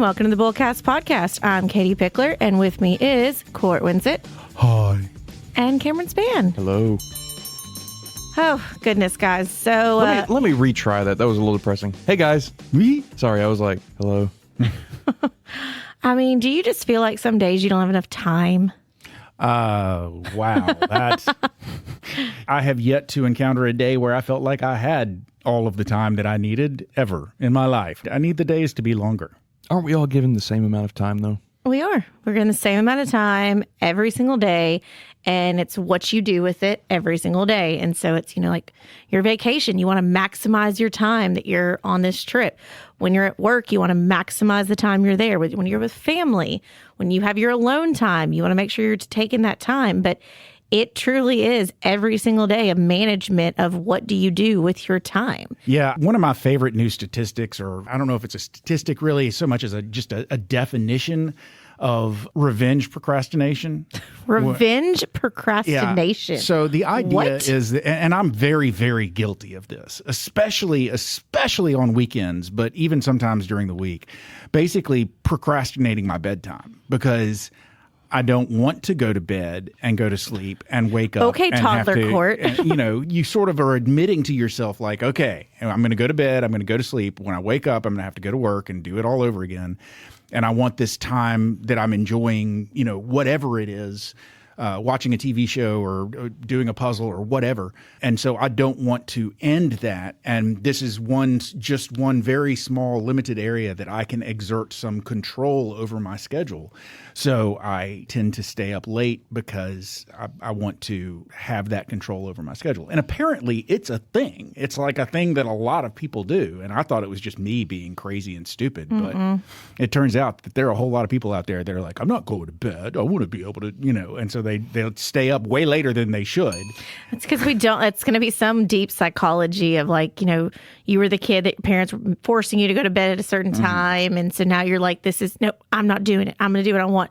welcome to the BullCast podcast. I'm Katie Pickler, and with me is Court Winsett. Hi. And Cameron Spann. Hello. Oh, goodness, guys. So Let me retry that. That was a little depressing. Hey, guys. Me? Sorry, I was like, hello. I mean, do you just feel like some days you don't have enough time? Wow. That's. I have yet to encounter a day where I felt like I had all of the time that I needed ever in my life. I need the days to be longer. Aren't we all given the same amount of time, though? We are. We're getting the same amount of time every single day, and it's what you do with it every single day. And so it's, like your vacation. You want to maximize your time that you're on this trip. When you're at work, you want to maximize the time you're there. When you're with family, when you have your alone time, you want to make sure you're taking that time. But it truly is every single day a management of what do you do with your time. Yeah. One of my favorite new statistics, or I don't know if it's a statistic really so much as just a definition of revenge procrastination. Revenge procrastination. Yeah. So the idea is that, and I'm very, very guilty of this, especially on weekends, but even sometimes during the week, basically procrastinating my bedtime because I don't want to go to bed and go to sleep and wake up. Okay, and toddler court. You sort of are admitting to yourself like, okay, I'm going to go to bed. I'm going to go to sleep. When I wake up, I'm going to have to go to work and do it all over again. And I want this time that I'm enjoying, whatever it is, watching a TV show or doing a puzzle or whatever. And so I don't want to end that. And this is just one very small, limited area that I can exert some control over my schedule. So I tend to stay up late because I want to have that control over my schedule. And apparently it's a thing. It's like a thing that a lot of people do. And I thought it was just me being crazy and stupid. But it turns out that there are a whole lot of people out there that are like, I'm not going to bed. I want to be able to, and so they'll stay up way later than they should. It's because we don't. It's going to be some deep psychology of like, you were the kid that parents were forcing you to go to bed at a certain time. And so now you're like, no, I'm not doing it. I'm going to do what I want.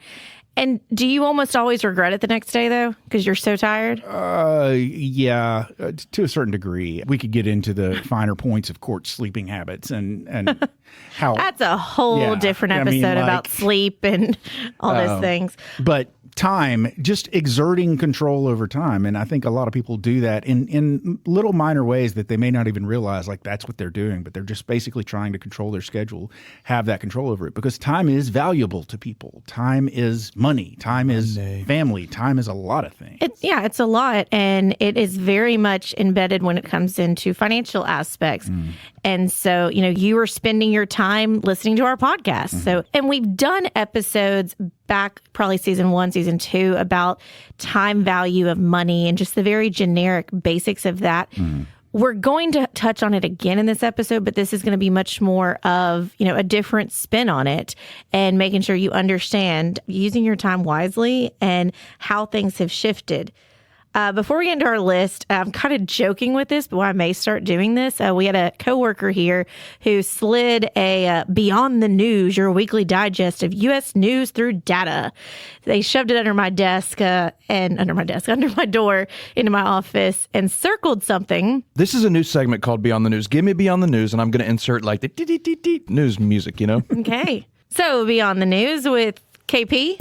And do you almost always regret it the next day, though, because you're so tired? Yeah, to a certain degree. We could get into the finer points of Court's sleeping habits and how. That's a whole different episode about sleep and all those things. But time, just exerting control over time. And I think a lot of people do that in little minor ways that they may not even realize like that's what they're doing, but they're just basically trying to control their schedule, have that control over it, because time is valuable to people. Time is money. Time is family. Time is a lot of things. It's a lot. And it is very much embedded when it comes into financial aspects. And so, you are spending your time listening to our podcast. So, and we've done episodes back probably season 1, season 2 about time value of money and just the very generic basics of that. We're going to touch on it again in this episode, but this is going to be much more of, a different spin on it and making sure you understand using your time wisely and how things have shifted. Before we get into our list, I'm kind of joking with this, but I may start doing this. We had a coworker here who slid a Beyond the News, your weekly digest of U.S. news through data. They shoved it under my desk under my door, into my office, and circled something. This is a new segment called Beyond the News. Give me Beyond the News, and I'm going to insert like the news music, Okay. So Beyond the News with KP.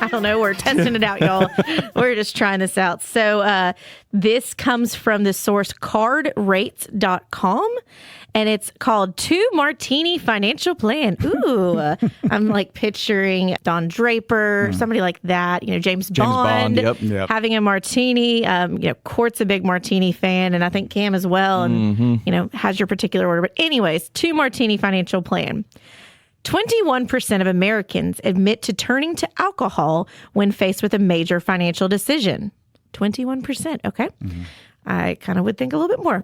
I don't know. We're testing it out, y'all. We're just trying this out. So this comes from the source cardrates.com, and it's called 2 Martini Financial Plan. Ooh, I'm like picturing Don Draper, somebody like that. James Bond. Yep. Having a martini. Court's a big martini fan, and I think Cam as well. And, has your particular order. But anyways, 2 Martini Financial Plan. 21% of Americans admit to turning to alcohol when faced with a major financial decision. 21%. Okay. I kind of would think a little bit more.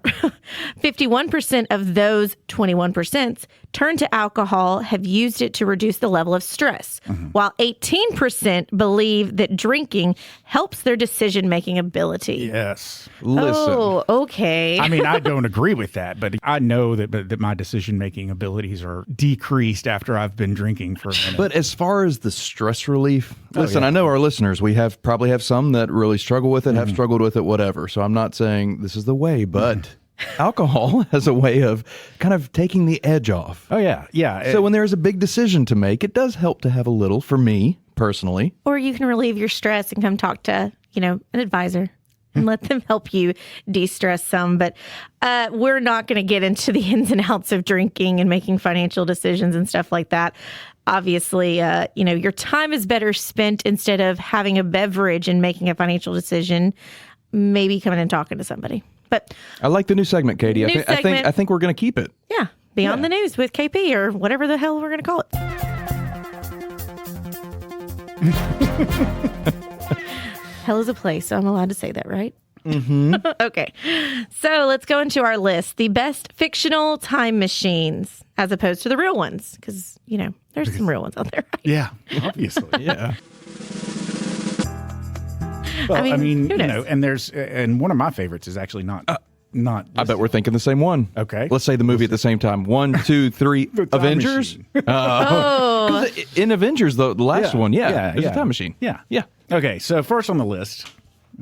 51% of those 21% turn to alcohol have used it to reduce the level of stress, while 18% believe that drinking helps their decision-making ability. Yes. Listen. Oh, okay. I mean, I don't agree with that, but I know that my decision-making abilities are decreased after I've been drinking for a minute. But as far as the stress relief, listen, I know our listeners, we probably have some that really struggle with it, have struggled with it, whatever. So I'm not saying this is the way, but alcohol has a way of kind of taking the edge off. Oh, yeah. Yeah. So when there's a big decision to make, it does help to have a little, for me personally. Or you can relieve your stress and come talk to, an advisor and let them help you de-stress some. But we're not going to get into the ins and outs of drinking and making financial decisions and stuff like that. Obviously, your time is better spent instead of having a beverage and making a financial decision, maybe coming and talking to somebody. But I like the new segment, Katie. New I think we're going to keep it. Yeah, Beyond the News with KP or whatever the hell we're going to call it. Hell is a place, so I'm allowed to say that, right? Mm-hmm. Okay, so let's go into our list. The best fictional time machines as opposed to the real ones, because, there's some real ones out there. Right? Yeah, obviously. Yeah. Well, I mean, and one of my favorites is actually not. I bet we're thinking the same one. Okay. Let's say the movie at the same time. 1, 2, 3. Avengers. In Avengers, the last one, there's a time machine. Yeah. Yeah. Okay, so first on the list,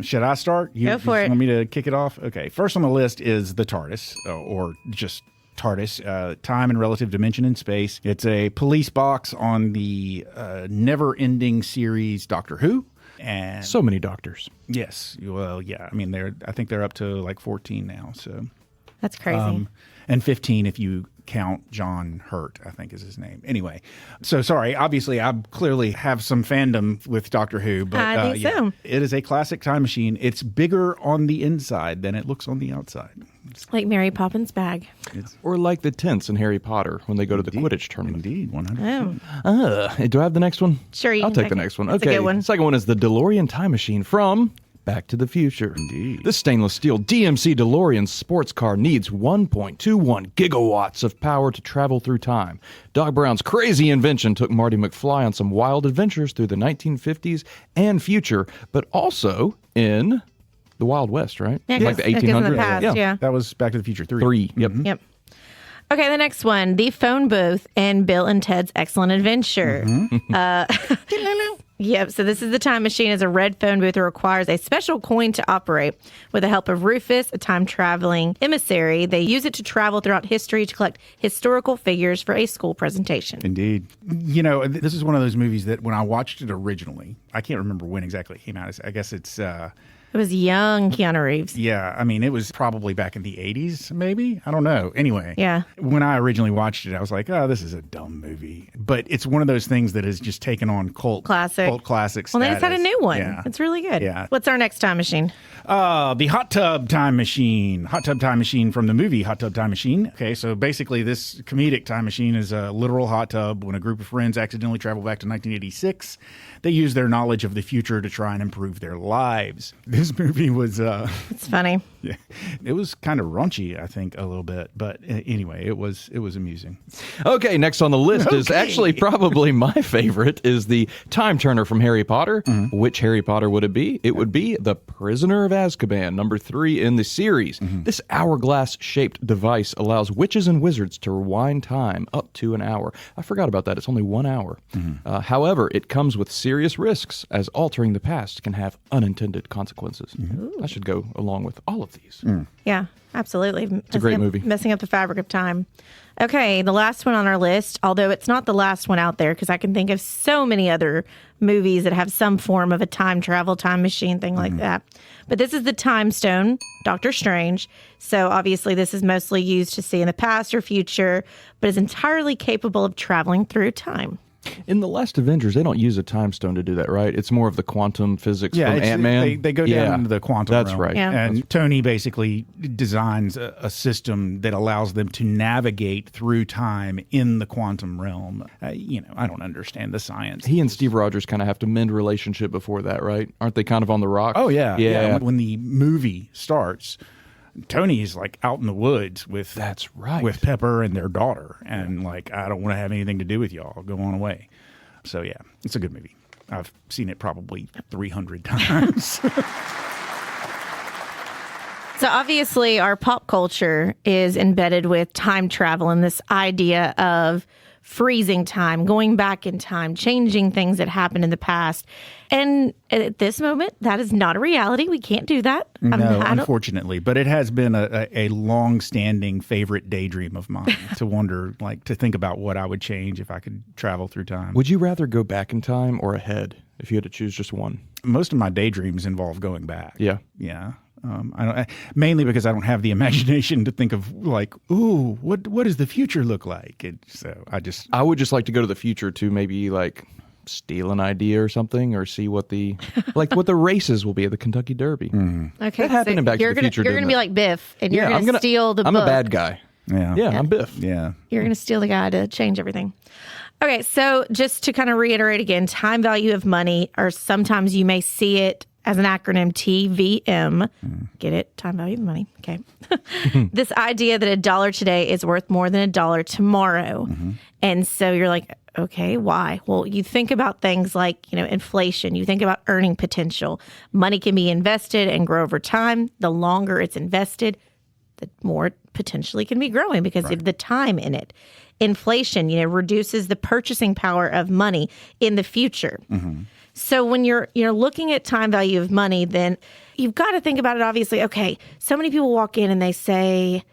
should I start? Go for it. Want me to kick it off? Okay, first on the list is the TARDIS, or just TARDIS, Time and Relative Dimension in Space. It's a police box on the never-ending series Doctor Who. And so many doctors. Yes. Well, yeah. I mean, I think they're up to like 14 now. So that's crazy. And 15 if you count John Hurt, I think is his name. Anyway, so sorry. Obviously, I clearly have some fandom with Doctor Who, but I think so. It is a classic time machine. It's bigger on the inside than it looks on the outside. Like Mary Poppins' bag. Or like the tents in Harry Potter when they go to the Quidditch tournament. Indeed, 100%. Do I have the next one? Sure, you I'll can take the next one. That's Okay. a good one. Second one is the DeLorean time machine from Back to the Future. Indeed. This stainless steel DMC DeLorean sports car needs 1.21 gigawatts of power to travel through time. Doc Brown's crazy invention took Marty McFly on some wild adventures through the 1950s and future, but also in the Wild West, right? Yeah, like the in 1800s. the past, yeah. That was Back to the Future 3. 3. Yep. Yep. Okay, the next one, the phone booth in Bill and Ted's Excellent Adventure. Yep, so this is the time machine. It's a red phone booth that requires a special coin to operate. With the help of Rufus, a time-traveling emissary, they use it to travel throughout history to collect historical figures for a school presentation. Indeed. This is one of those movies that when I watched it originally, I can't remember when exactly it came out. I guess it's... It was young Keanu Reeves. Yeah, I mean, it was probably back in the 80s, maybe? I don't know. Anyway, Yeah. When I originally watched it, I was like, oh, this is a dumb movie. But it's one of those things that has just taken on cult classic status. Well, they just had a new one. Yeah. It's really good. Yeah. What's our next time machine? The hot tub time machine. Hot tub time machine from the movie Hot Tub Time Machine. Okay, so basically this comedic time machine is a literal hot tub. When a group of friends accidentally travel back to 1986, they use their knowledge of the future to try and improve their lives. This movie was... It's funny. Yeah, it was kind of raunchy, I think, a little bit. But anyway, it was amusing. Okay, next on the list is actually probably my favorite, is the time turner from Harry Potter. Which Harry Potter would it be? It would be the Prisoner of Azkaban, number 3 in the series. This hourglass-shaped device allows witches and wizards to rewind time up to an hour. I forgot about that. It's only 1 hour. However, it comes with serious risks, as altering the past can have unintended consequences. I should go along with all of these. Yeah, absolutely. It's a great movie. Messing up the fabric of time. Okay, the last one on our list, although it's not the last one out there, because I can think of so many other movies that have some form of a time travel, time machine thing like that. But this is the Time Stone, Doctor Strange. So obviously this is mostly used to see in the past or future, but is entirely capable of traveling through time. In the last Avengers, they don't use a time stone to do that, right? It's more of the quantum physics from Ant-Man. They go down into the quantum realm. That's right. Yeah. And Tony basically designs a system that allows them to navigate through time in the quantum realm. I don't understand the science. He and Steve Rogers kind of have to mend relationship before that, right? Aren't they kind of on the rocks? Oh, yeah. Yeah. When the movie starts, Tony's like out in the woods with That's right. with Pepper and their daughter, and like, I don't want to have anything to do with y'all. Go on away. So yeah, it's a good movie. I've seen it probably 300 times. So obviously our pop culture is embedded with time travel and this idea of freezing time, going back in time, changing things that happened in the past. And at this moment, that is not a reality. We can't do that. No, unfortunately. But it has been a long-standing favorite daydream of mine to wonder, like, to think about what I would change if I could travel through time. Would you rather go back in time or ahead if you had to choose just one? Most of my daydreams involve going back. Yeah. Yeah. Mainly because I don't have the imagination to think of, like, ooh, what does the future look like? I would just like to go to the future to maybe like steal an idea or something, or see what the races will be at the Kentucky Derby. Okay, that happened in Back to the Future. You're going to be like Biff, and you're going to steal the book. I'm a bad guy. Yeah, I'm Biff. Yeah, you're going to steal the guy to change everything. Okay, so just to kind of reiterate again, time value of money, or sometimes you may see it as an acronym, TVM. Get it? Time value of money. Okay. This idea that $1 today is worth more than $1 tomorrow. And so you're like, okay, why? Well, you think about things like, inflation. You think about earning potential. Money can be invested and grow over time. The longer it's invested, the more it potentially can be growing because of the time in it. Inflation, reduces the purchasing power of money in the future. So when you're looking at time value of money, then you've got to think about it, obviously. Okay, so many people walk in and they say,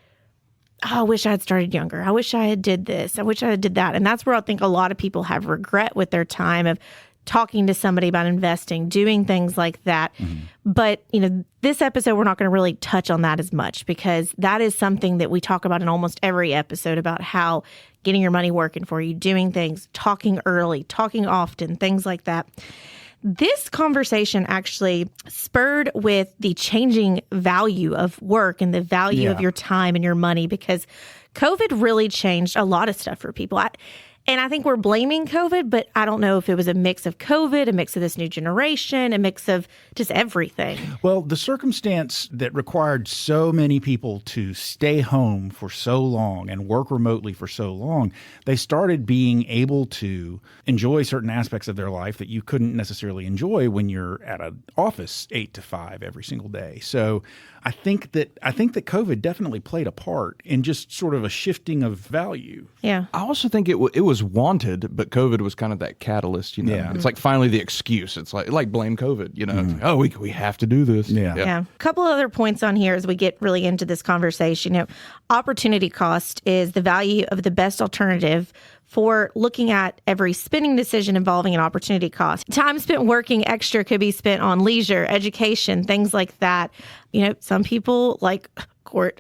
oh, I wish I had started younger. I wish I had did this. I wish I had did that. And that's where I think a lot of people have regret with their time of talking to somebody about investing, doing things like that. But, this episode, we're not going to really touch on that as much because that is something that we talk about in almost every episode about how getting your money working for you, doing things, talking early, talking often, things like that. This conversation actually spurred with the changing value of work and the value of your time and your money because COVID really changed a lot of stuff for people. And I think we're blaming COVID, but I don't know if it was a mix of COVID, a mix of this new generation, a mix of just everything. Well, the circumstance that required so many people to stay home for so long and work remotely for so long, they started being able to enjoy certain aspects of their life that you couldn't necessarily enjoy when you're at an office 8 to 5 every single day. So I think that COVID definitely played a part in just sort of a shifting of value. Yeah. I also think it was wanted, but COVID was kind of that catalyst, Yeah. It's like finally the excuse. It's like blame COVID, It's like, we have to do this. Yeah. A couple other points on here as we get really into this conversation. Opportunity cost is the value of the best alternative for looking at every spending decision involving an opportunity cost. Time spent working extra could be spent on leisure, education, things like that. Some people, like Court,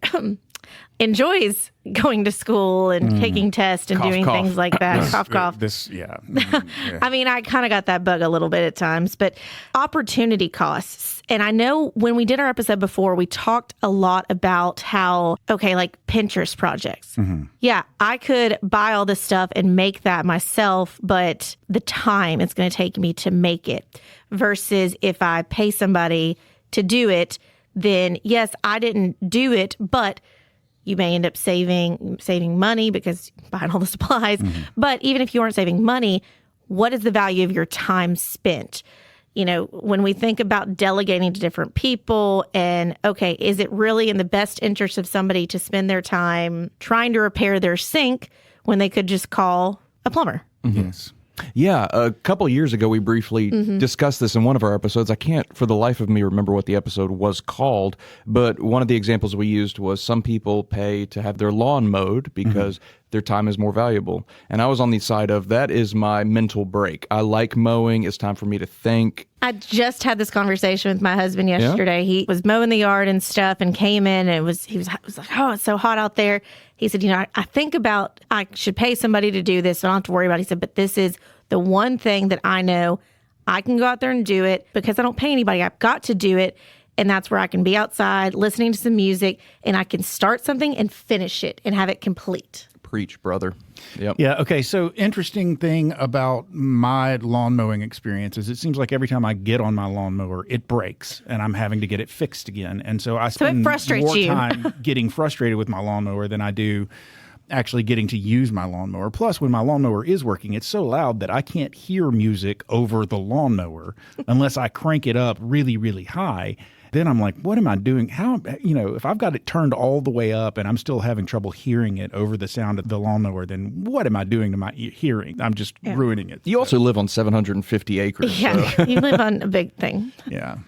enjoys going to school and taking tests and doing things like that. Cough. I mean, I kind of got that bug a little bit at times, but opportunity costs. And I know when we did our episode before, we talked a lot about how, like Pinterest projects. Yeah, I could buy all this stuff and make that myself, but the time it's going to take me to make it versus if I pay somebody to do it, then yes, I didn't do it, but you may end up saving money because buying all the supplies. But even if you aren't saving money, what is the value of your time spent? When we think about delegating to different people and, is it really in the best interest of somebody to spend their time trying to repair their sink when they could just call a plumber? Yes. Yeah, a couple years ago, we briefly discussed this in one of our episodes. I can't, for the life of me, remember what the episode was called, but one of the examples we used was some people pay to have their lawn mowed because their time is more valuable. And I was on the side of, that is my mental break. I like mowing. It's time for me to think. I just had this conversation with my husband yesterday. Yeah? He was mowing the yard and stuff and came in and he was like, oh, it's so hot out there. He said, I think about I should pay somebody to do this, so I don't have to worry about it. He said, but this is the one thing that I know I can go out there and do it because I don't pay anybody. I've got to do it. And that's where I can be outside listening to some music and I can start something and finish it and have it complete. Preach, brother. Yep. Yeah. Okay. So interesting thing about my lawn mowing experience is it seems like every time I get on my lawnmower, it breaks and I'm having to get it fixed again. And so I spend more time getting frustrated with my lawnmower than I do actually getting to use my lawnmower. Plus, when my lawnmower is working, it's so loud that I can't hear music over the lawnmower unless I crank it up really, really high. then I'm like, what am I doing? How, if I've got it turned all the way up and I'm still having trouble hearing it over the sound of the lawnmower, then what am I doing to my hearing? I'm just ruining it. You also live on 750 acres. Yeah, So. you live on a big thing. Yeah.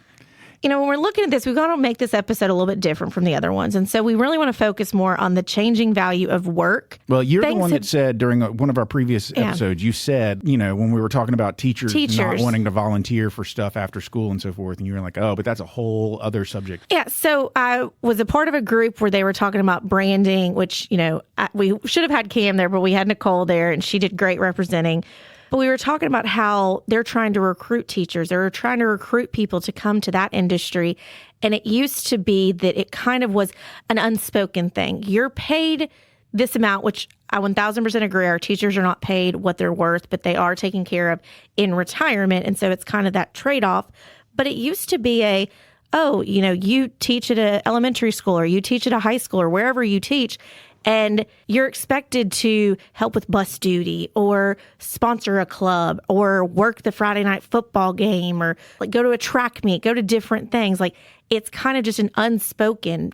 When we're looking at this, we've got to make this episode a little bit different from the other ones. And so we really want to focus more on the changing value of work. Well, you're the one that said during one of our previous episodes, you said, when we were talking about teachers not wanting to volunteer for stuff after school and so forth, and you were like, oh, but that's a whole other subject. Yeah. So I was a part of a group where they were talking about branding, which, we should have had Cam there, but we had Nicole there and she did great representing. But we were talking about how they're trying to recruit teachers. They're trying to recruit people to come to that industry. And it used to be that it kind of was an unspoken thing. You're paid this amount, which I 1000% agree. Our teachers are not paid what they're worth, but they are taken care of in retirement. And so it's kind of that trade-off. But it used to be you teach at an elementary school or you teach at a high school or wherever you teach, and you're expected to help with bus duty or sponsor a club or work the Friday night football game or like go to a track meet, go to different things. Like it's kind of just an unspoken.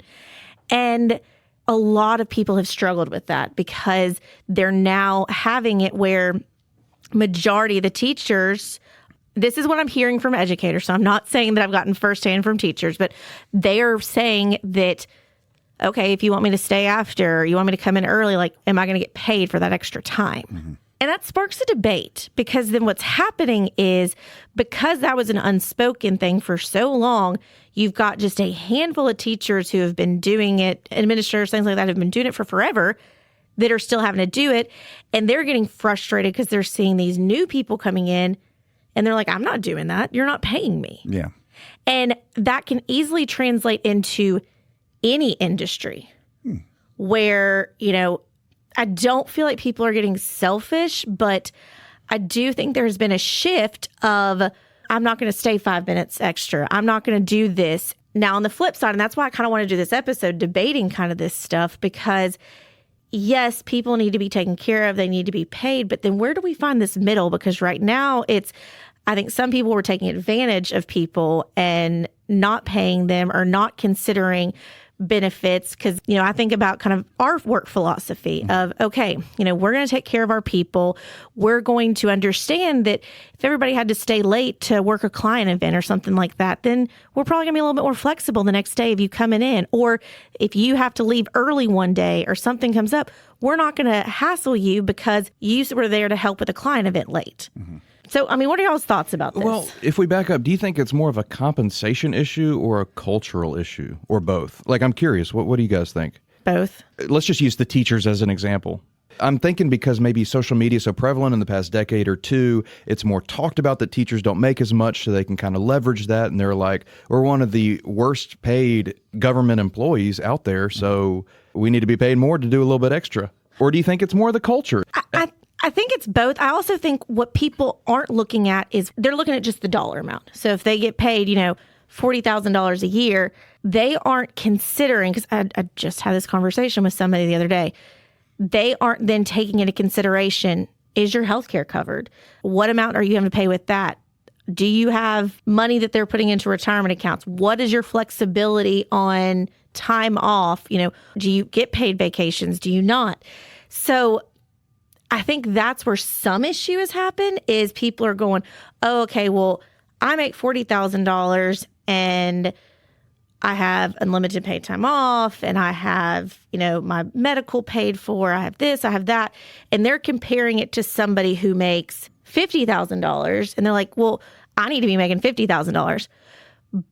And a lot of people have struggled with that because they're now having it where majority of the teachers, this is what I'm hearing from educators. So I'm not saying that I've gotten firsthand from teachers, but they are saying that, okay, if you want me to stay after, you want me to come in early, like, am I going to get paid for that extra time? Mm-hmm. And that sparks a debate because then what's happening is because that was an unspoken thing for so long, you've got just a handful of teachers who have been doing it, administrators, things like that, have been doing it for forever that are still having to do it. And they're getting frustrated because they're seeing these new people coming in and they're like, I'm not doing that. You're not paying me. Yeah. And that can easily translate into any industry where, I don't feel like people are getting selfish, but I do think there's been a shift of, I'm not going to stay 5 minutes extra. I'm not going to do this. Now, on the flip side, and that's why I kind of want to do this episode debating kind of this stuff, because yes, people need to be taken care of. They need to be paid. But then where do we find this middle? Because right now I think some people were taking advantage of people and not paying them or not considering benefits. Because, I think about kind of our work philosophy of, okay, we're going to take care of our people. We're going to understand that if everybody had to stay late to work a client event or something like that, then we're probably going to be a little bit more flexible the next day of you coming in. Or if you have to leave early one day or something comes up, we're not going to hassle you because you were there to help with a client event late. Mm-hmm. So, what are y'all's thoughts about this? Well, if we back up, do you think it's more of a compensation issue or a cultural issue or both? Like, I'm curious, what do you guys think? Both. Let's just use the teachers as an example. I'm thinking because maybe social media is so prevalent in the past decade or two, it's more talked about that teachers don't make as much, so they can kind of leverage that. And they're like, we're one of the worst paid government employees out there, so we need to be paid more to do a little bit extra. Or do you think it's more the culture? I think it's both. I also think what people aren't looking at is they're looking at just the dollar amount. So if they get paid, $40,000 a year, they aren't considering, because I just had this conversation with somebody the other day, they aren't then taking into consideration, is your health care covered? What amount are you having to pay with that? Do you have money that they're putting into retirement accounts? What is your flexibility on time off? Do you get paid vacations? Do you not? So I think that's where some issue has happened is people are going, oh, okay, well, I make $40,000 and I have unlimited paid time off and I have, my medical paid for, I have this, I have that. And they're comparing it to somebody who makes $50,000 and they're like, well, I need to be making $50,000.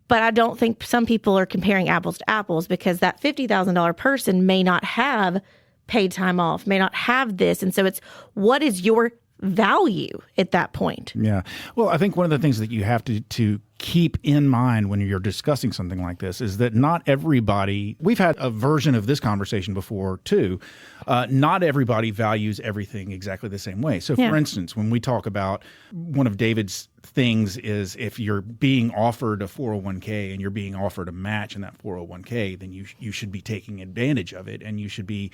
But I don't think some people are comparing apples to apples because that $50,000 person may not have paid time off, may not have this. And so it's, what is your value at that point? Yeah. Well, I think one of the things that you have to keep in mind when you're discussing something like this is that not everybody, we've had a version of this conversation before too, not everybody values everything exactly the same way. So for instance, when we talk about one of David's things is if you're being offered a 401k and you're being offered a match in that 401k, then you should be taking advantage of it and you should be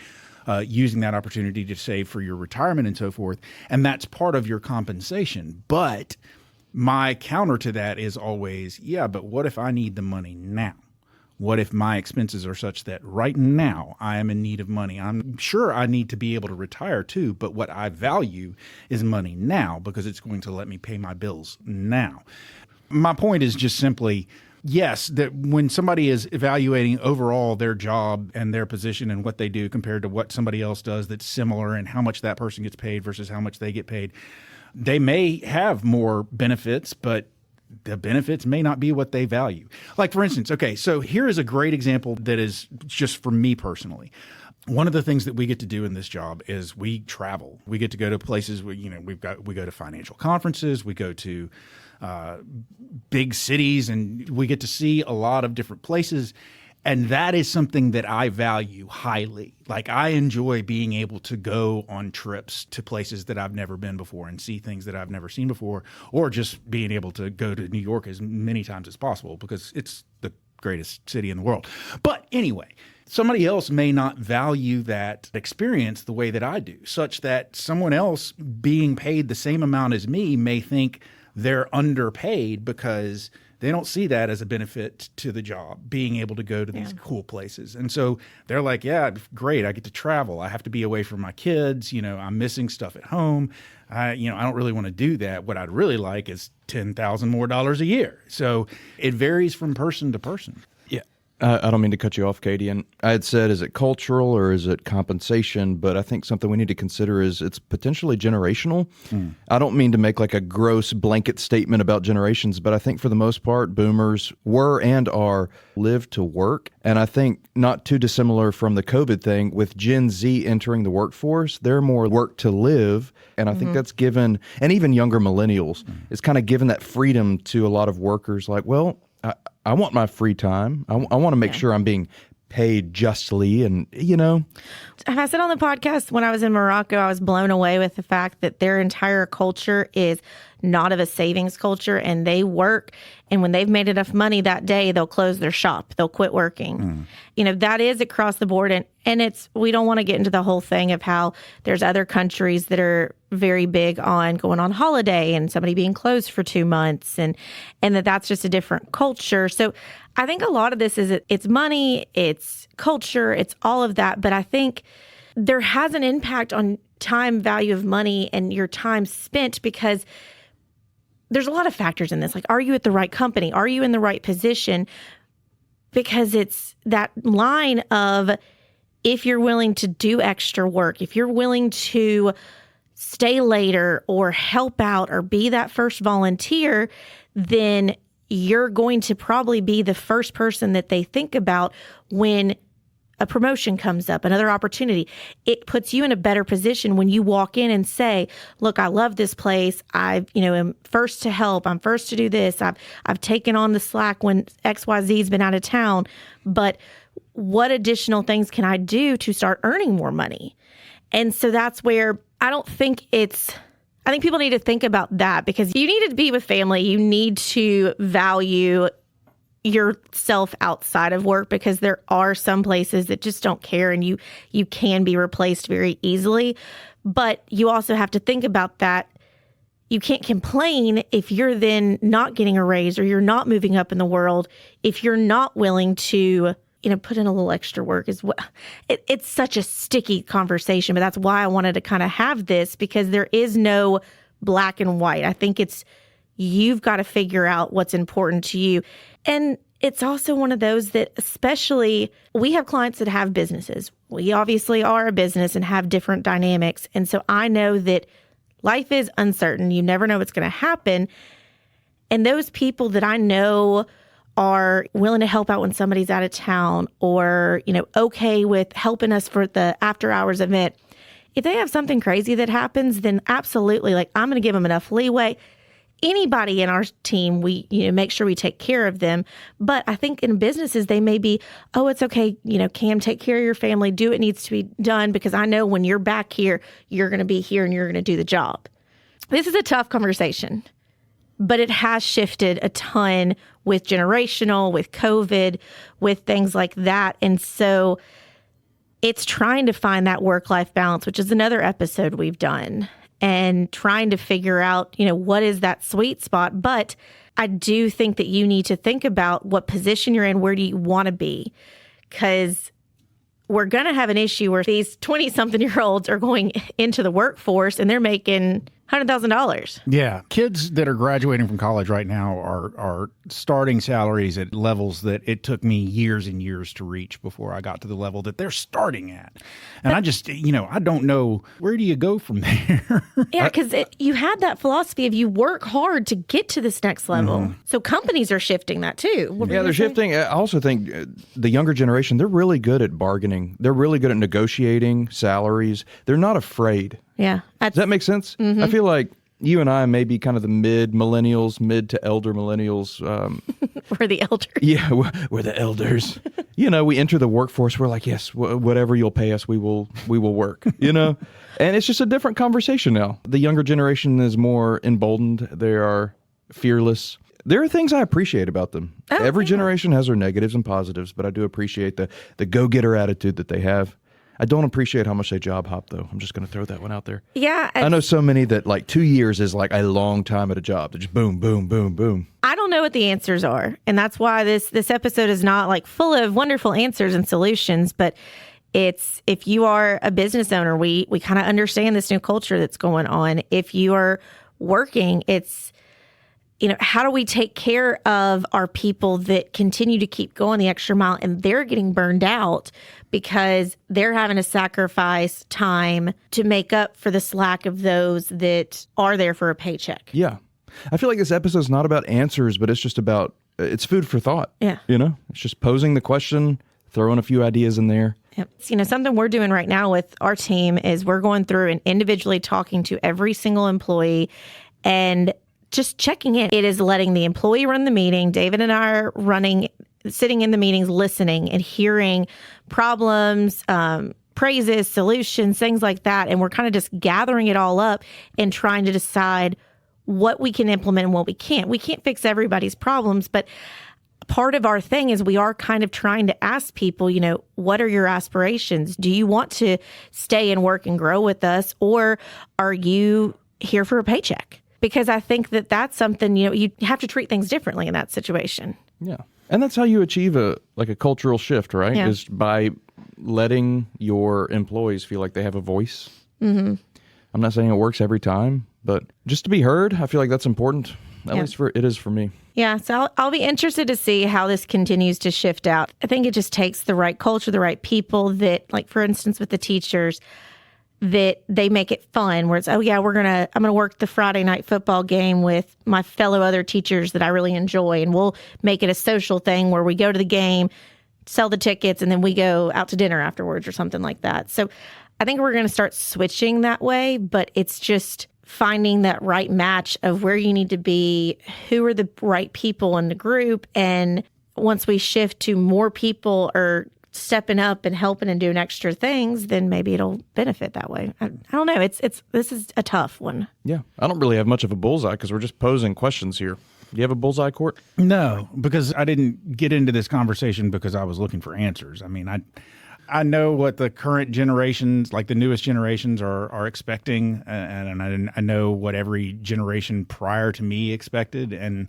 using that opportunity to save for your retirement and so forth. And that's part of your compensation. But My counter to that is always, yeah, but what if I need the money now? What if my expenses are such that right now I am in need of money? I'm sure I need to be able to retire too, but what I value is money now because it's going to let me pay my bills now. My point is just simply, yes, that when somebody is evaluating overall their job and their position and what they do compared to what somebody else does that's similar and how much that person gets paid versus how much they get paid, they may have more benefits, but the benefits may not be what they value. Like, for instance, okay, so here is a great example that is just for me personally. One of the things that we get to do in this job is we travel. We get to go to places where, we go to financial conferences, we go to big cities, and we get to see a lot of different places. And that is something that I value highly. Like, I enjoy being able to go on trips to places that I've never been before and see things that I've never seen before, or just being able to go to New York as many times as possible because it's the greatest city in the world. But anyway, somebody else may not value that experience the way that I do, such that someone else being paid the same amount as me may think they're underpaid because they don't see that as a benefit to the job, being able to go to these cool places. And so they're like, yeah, great, I get to travel. I have to be away from my kids. I'm missing stuff at home. I don't really want to do that. What I'd really like is $10,000 more a year. So it varies from person to person. I don't mean to cut you off, Katie. And I had said, is it cultural or is it compensation? But I think something we need to consider is it's potentially generational. I don't mean to make like a gross blanket statement about generations, but I think for the most part, boomers were and are live to work. And I think not too dissimilar from the COVID thing, with Gen Z entering the workforce, they're more work to live. And I think that's given, and even younger millennials, it's kind of given that freedom to a lot of workers like, well, I want my free time. I want to make sure I'm being paid justly. And, I said on the podcast when I was in Morocco, I was blown away with the fact that their entire culture is not of a savings culture, and they work. And when they've made enough money that day, they'll close their shop. They'll quit working. That is across the board. And we don't want to get into the whole thing of how there's other countries that are very big on going on holiday and somebody being closed for 2 months and that's just a different culture. So I think a lot of this is it's money, it's culture, it's all of that. But I think there has an impact on time value of money and your time spent, because there's a lot of factors in this. Like, are you at the right company? Are you in the right position? Because it's that line of, if you're willing to do extra work, if you're willing to stay later or help out or be that first volunteer, then you're going to probably be the first person that they think about when a promotion comes up, another opportunity. It puts you in a better position when you walk in and say, look, I love this place. I, am first to help. I'm first to do this. I've taken on the slack when XYZ's been out of town, but what additional things can I do to start earning more money? And so that's where I think people need to think about that, because you need to be with family. You need to value yourself outside of work, because there are some places that just don't care, and you can be replaced very easily. But you also have to think about that. You can't complain if you're then not getting a raise or you're not moving up in the world, if you're not willing to put in a little extra work as well. It's such a sticky conversation, but that's why I wanted to kind of have this, because there is no black and white. I think you've got to figure out what's important to you. And it's also one of those that, especially, we have clients that have businesses. We obviously are a business and have different dynamics. And so I know that life is uncertain. You never know what's going to happen. And those people that I know are willing to help out when somebody's out of town, or, okay with helping us for the after hours event, if they have something crazy that happens, then absolutely, I'm going to give them enough leeway. Anybody in our team, we make sure we take care of them. But I think in businesses, they may be, oh, it's okay, Cam, take care of your family, do what needs to be done, because I know when you're back here, you're going to be here and you're going to do the job. This is a tough conversation, but it has shifted a ton with generational, with COVID, with things like that. And so it's trying to find that work-life balance, which is another episode we've done. and trying to figure out, what is that sweet spot. But I do think that you need to think about what position you're in. Where do you want to be? Because we're going to have an issue where these 20-something-year-olds are going into the workforce and they're making $100,000. Yeah. Kids that are graduating from college right now are starting salaries at levels that it took me years and years to reach before I got to the level that they're starting at. And I just, I don't know, where do you go from there? Yeah, because you had that philosophy of you work hard to get to this next level. Mm-hmm. So companies are shifting that too. Yeah, they're shifting. I also think the younger generation, they're really good at bargaining. They're really good at negotiating salaries. They're not afraid. Yeah. Does that make sense? Mm-hmm. I feel like you and I may be kind of the mid to elder millennials. We're the elders. Yeah, we're the elders. We enter the workforce. We're like, yes, whatever you'll pay us, we will work, And it's just a different conversation now. The younger generation is more emboldened. They are fearless. There are things I appreciate about them. Every generation has their negatives and positives, but I do appreciate the go-getter attitude that they have. I don't appreciate how much they job hop, though. I'm just going to throw that one out there. Yeah. I know so many that 2 years is like a long time at a job. They're just boom, boom, boom, boom. I don't know what the answers are. And that's why this episode is not full of wonderful answers and solutions. But it's, if you are a business owner, we kind of understand this new culture that's going on. If you are working, it's, how do we take care of our people that continue to keep going the extra mile and they're getting burned out because they're having to sacrifice time to make up for the slack of those that are there for a paycheck? Yeah. I feel like this episode is not about answers, but it's just about, it's food for thought. Yeah. It's just posing the question, throwing a few ideas in there. Yep. Something we're doing right now with our team is we're going through and individually talking to every single employee and just checking in. It is letting the employee run the meeting. David and I are sitting in the meetings, listening and hearing problems, praises, solutions, things like that. And we're kind of just gathering it all up and trying to decide what we can implement and what we can't. We can't fix everybody's problems, but part of our thing is we are kind of trying to ask people, what are your aspirations? Do you want to stay and work and grow with us, or are you here for a paycheck? Because I think that that's something, you have to treat things differently in that situation. Yeah. And that's how you achieve a cultural shift, right? Yeah. Is by letting your employees feel like they have a voice. Mm-hmm. I'm not saying it works every time, but just to be heard, I feel like that's important. At least it is for me. Yeah. So I'll be interested to see how this continues to shift out. I think it just takes the right culture, the right people that, for instance, with the teachers, that they make it fun, where it's, I'm going to work the Friday night football game with my fellow other teachers that I really enjoy. And we'll make it a social thing where we go to the game, sell the tickets, and then we go out to dinner afterwards or something like that. So I think we're going to start switching that way, but it's just finding that right match of where you need to be, who are the right people in the group. And once we shift to more people are stepping up and helping and doing extra things, then maybe it'll benefit that way. I don't know. This is a tough one. Yeah. I don't really have much of a bullseye because we're just posing questions here. Do you have a bullseye, Court? No, because I didn't get into this conversation because I was looking for answers. I mean, I know what the current generations, the newest generations, are expecting, and I know what every generation prior to me expected, and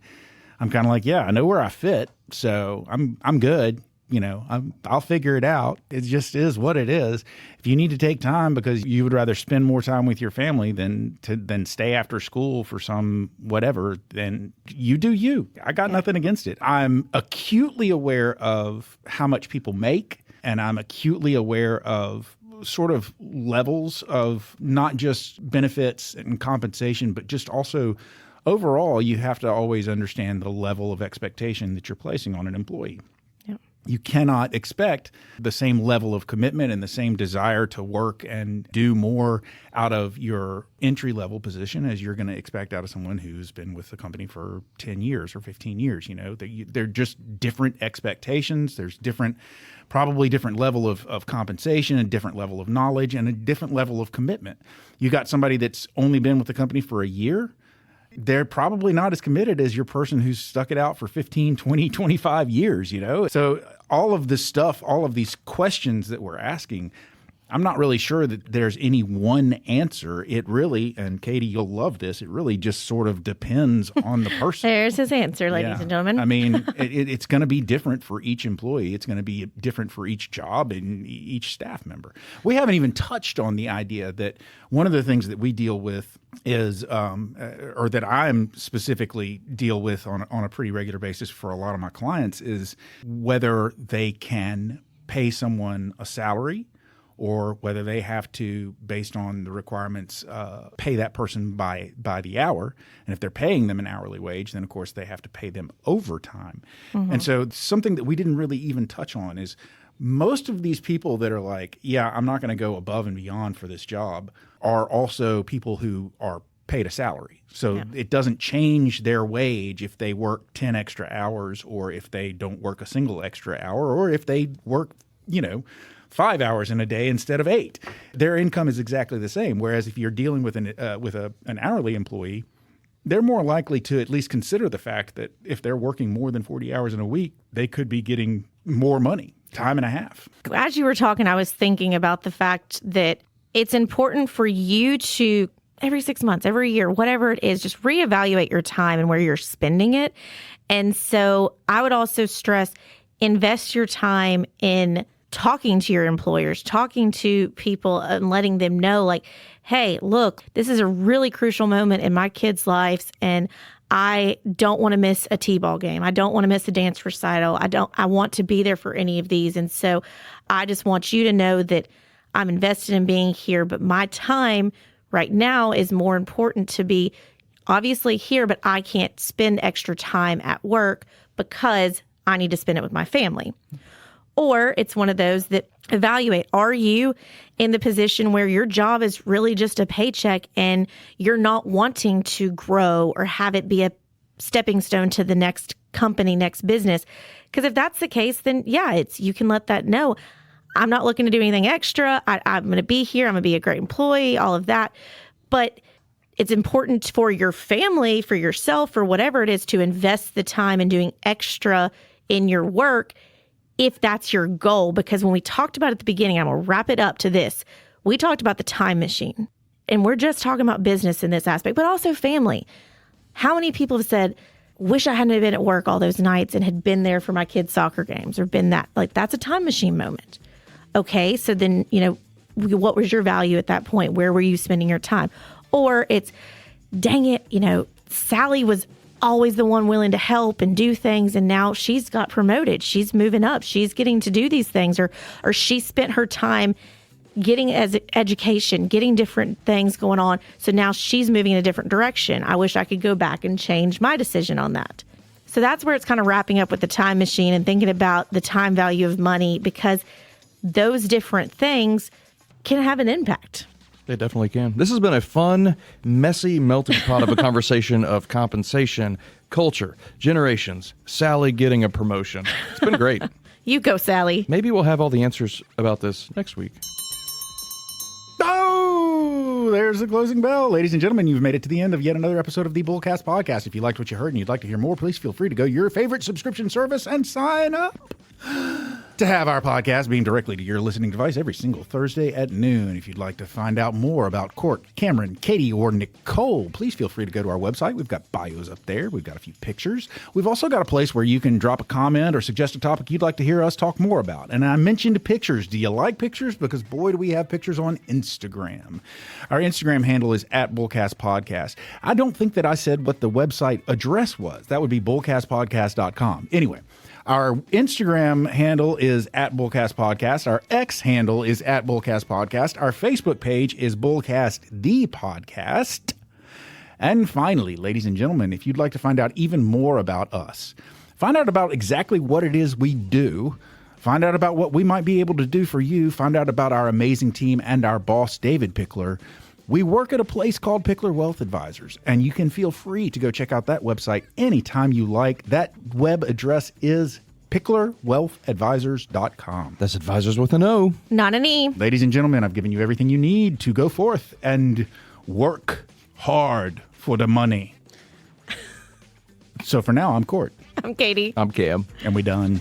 I'm kind of like, I know where I fit, so I'm good. I'll figure it out. It just is what it is. If you need to take time because you would rather spend more time with your family than stay after school for some whatever, then you do you. I got nothing against it. I'm acutely aware of how much people make, and I'm acutely aware of sort of levels of not just benefits and compensation, but just also overall, you have to always understand the level of expectation that you're placing on an employee. You cannot expect the same level of commitment and the same desire to work and do more out of your entry-level position as you're going to expect out of someone who's been with the company for 10 years or 15 years. They're just different expectations. There's probably different level of compensation, a different level of knowledge, and a different level of commitment. You got somebody that's only been with the company for a year. They're probably not as committed as your person who's stuck it out for 15, 20, 25 years, So all of this stuff, all of these questions that we're asking, I'm not really sure that there's any one answer. It really, and Katie, you'll love this, it really just sort of depends on the person. There's his answer, ladies and gentlemen. I mean, it's going to be different for each employee. It's going to be different for each job and each staff member. We haven't even touched on the idea that one of the things that we deal with is, or that I'm specifically deal with on a pretty regular basis for a lot of my clients, is whether they can pay someone a salary or whether they have to, based on the requirements, pay that person by the hour. And if they're paying them an hourly wage, then, of course, they have to pay them overtime. Mm-hmm. And so something that we didn't really even touch on is most of these people that are like, yeah, I'm not going to go above and beyond for this job, are also people who are paid a salary. So it doesn't change their wage if they work 10 extra hours or if they don't work a single extra hour or if they work, 5 hours in a day instead of 8. Their income is exactly the same. Whereas if you're dealing with an hourly employee, they're more likely to at least consider the fact that if they're working more than 40 hours in a week, they could be getting more money, time and a half. As you were talking, I was thinking about the fact that it's important for you to, every 6 months, every year, whatever it is, just reevaluate your time and where you're spending it. And so I would also stress, invest your time in talking to your employers, talking to people and letting them know, like, hey, look, this is a really crucial moment in my kids' lives, and I don't want to miss a T-ball game. I don't want to miss a dance recital. I want to be there for any of these. And so I just want you to know that I'm invested in being here, but my time right now is more important to be obviously here, but I can't spend extra time at work because I need to spend it with my family. Or it's one of those that evaluate, are you in the position where your job is really just a paycheck and you're not wanting to grow or have it be a stepping stone to the next company, next business? Because if that's the case, then you can let that know. I'm not looking to do anything extra. I'm going to be here. I'm going to be a great employee, all of that. But it's important for your family, for yourself, for whatever it is, to invest the time in doing extra in your work if that's your goal. Because when we talked about at the beginning, I'm going to wrap it up to this. We talked about the time machine, and we're just talking about business in this aspect, but also family. How many people have said, wish I hadn't been at work all those nights and had been there for my kids' soccer games or been that? Like, that's a time machine moment. Okay, so then, what was your value at that point? Where were you spending your time? Or it's, dang it, Sally was always the one willing to help and do things, and now she's got promoted. She's moving up. She's getting to do these things, or she spent her time getting education, getting different things going on. So now she's moving in a different direction. I wish I could go back and change my decision on that. So that's where it's kind of wrapping up with the time machine and thinking about the time value of money, because those different things can have an impact. They definitely can. This has been a fun, messy, melting pot of a conversation of compensation, culture, generations, Sally getting a promotion. It's been great. You go, Sally. Maybe we'll have all the answers about this next week. Oh, there's the closing bell. Ladies and gentlemen, you've made it to the end of yet another episode of the BullCast podcast. If you liked what you heard and you'd like to hear more, please feel free to go to your favorite subscription service and sign up to have our podcast beamed directly to your listening device every single Thursday at noon. If you'd like to find out more about Court, Cameron, Katie, or Nicole, please feel free to go to our website. We've got bios up there. We've got a few pictures. We've also got a place where you can drop a comment or suggest a topic you'd like to hear us talk more about. And I mentioned pictures. Do you like pictures? Because boy, do we have pictures on Instagram. Our Instagram handle is @BullCastPodcast. I don't think that I said what the website address was. That would be bullcastpodcast.com. Anyway, our Instagram handle is @BullCastPodcast. Our X handle is @BullCastPodcast. Our Facebook page is BullCast the Podcast. And finally, ladies and gentlemen, if you'd like to find out even more about us, find out about exactly what it is we do, find out about what we might be able to do for you, find out about our amazing team and our boss, David Pickler, we work at a place called Pickler Wealth Advisors, and you can feel free to go check out that website anytime you like. That web address is picklerwealthadvisors.com. That's advisors with an O. Not an E. Ladies and gentlemen, I've given you everything you need to go forth and work hard for the money. So for now, I'm Court. I'm Katie. I'm Cam. And we done.